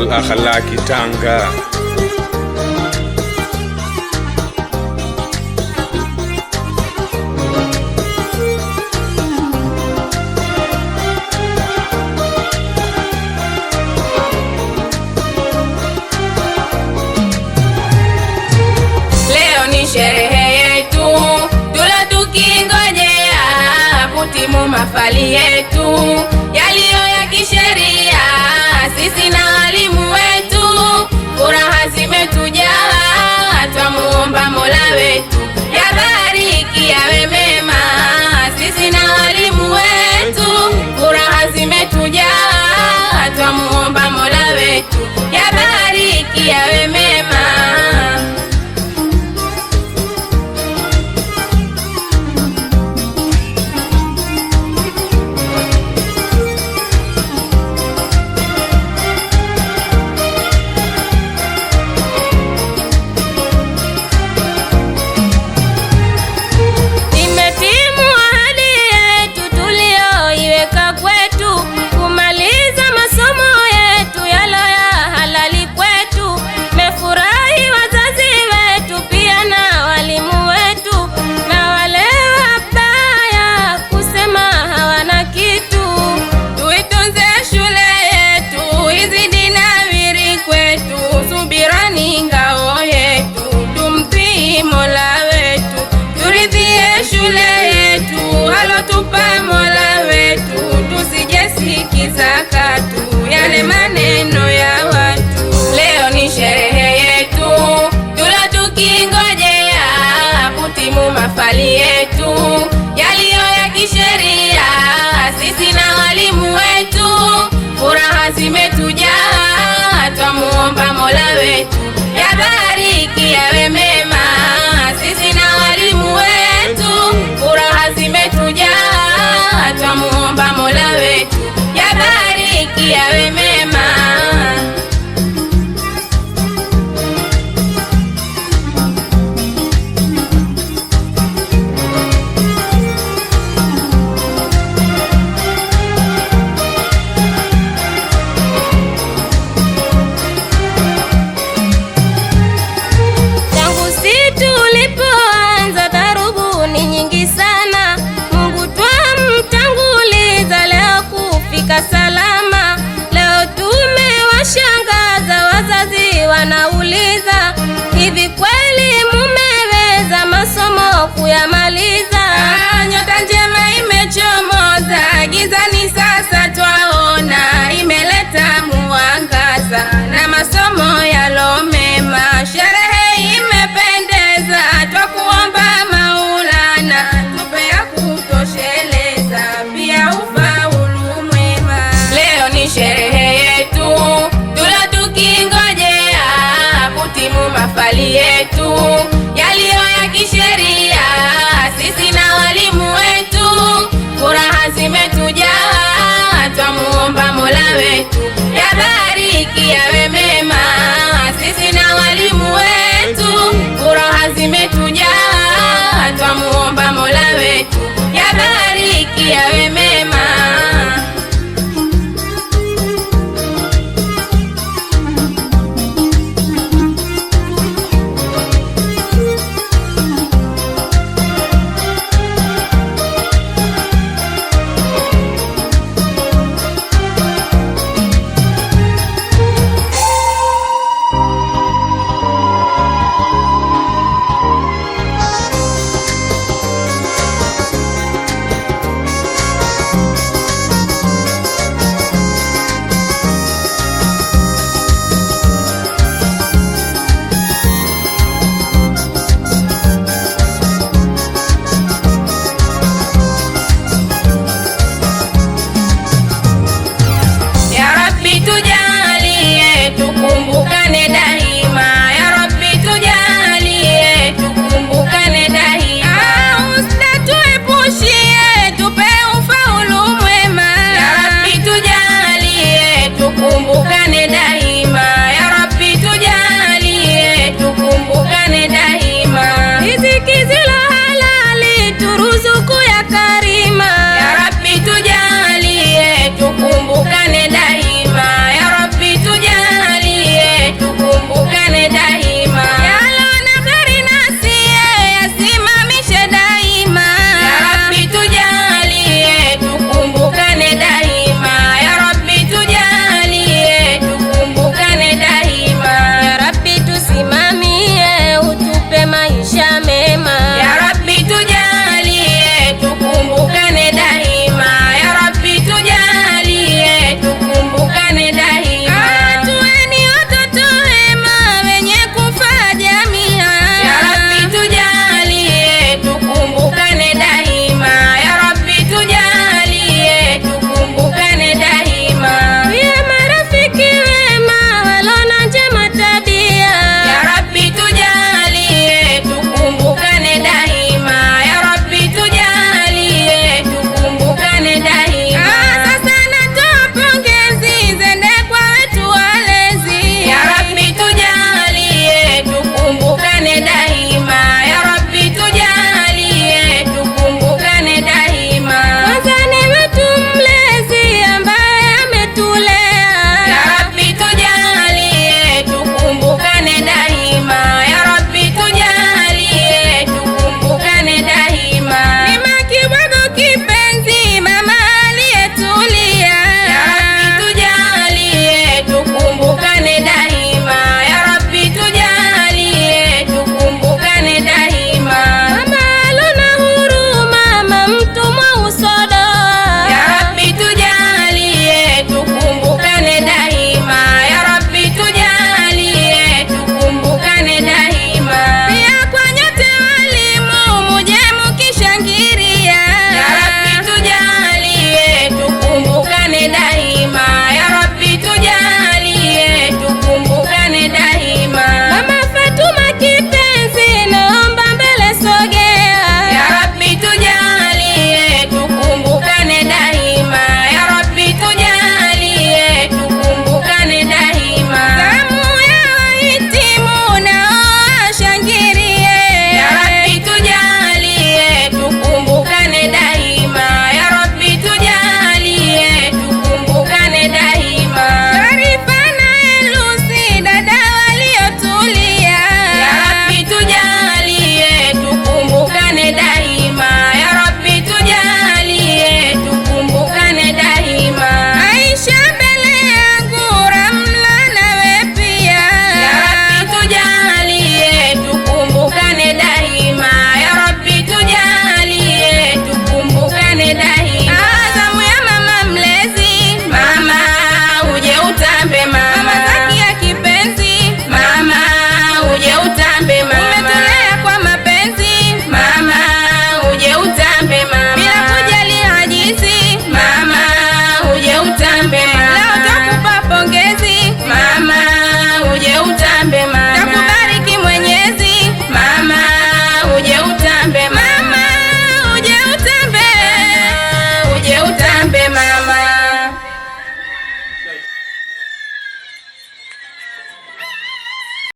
Makarimul Akhlaqi Tanga. Leo ni sherehe yetu, tula tukingojea kutimu mafali yetu yaliyo ya kisheria. Sisi na walimu wetu furaha zimetujaa, twamuomba Mola wetu yabariki yawe mema. Sisi na walimu wetu furaha zimetujaa, twamuomba Mola wetu yabariki yawe mema. Katu yale maneno ya watu. Leo ni sherehe yetu, tula tukingojea kutimu mafali yetu yaliyo ya kisheria. Sisi na walimu wetu furaha zimetujaa, twamuomba Mola wetu yabariki yawe mema. Sisi na walimu wetu furaha zimetujaa, twamuomba Mola wetu yabariki yawe mema. Tangu si tulipoanza dharubu ni nyingi sana, Mungu twamtanguliza leo kufika salama. Leo tumewashangaza wazazi wanauliza, hivi kweli mumeweza masomo kuyamaliza? Nyota njema imechomoza gizani, sasa twaona imeleta mwangaza na masomo yalomema. Sherehe imependeza, twakuomba Maulana tupe ya kutosheleza, pia ufaulu mwema. Leo ni sherehe yetu, tula tukingojea kutimu mafali yetu yaliyo ya kisheria. Sisi na walimu wetu furaha zimetujaa, twamuomba Mola wetu yabariki yawe mema. Sisi na walimu wetu furaha zimetujaa, twamuomba Mola wetu yabariki yawe mema.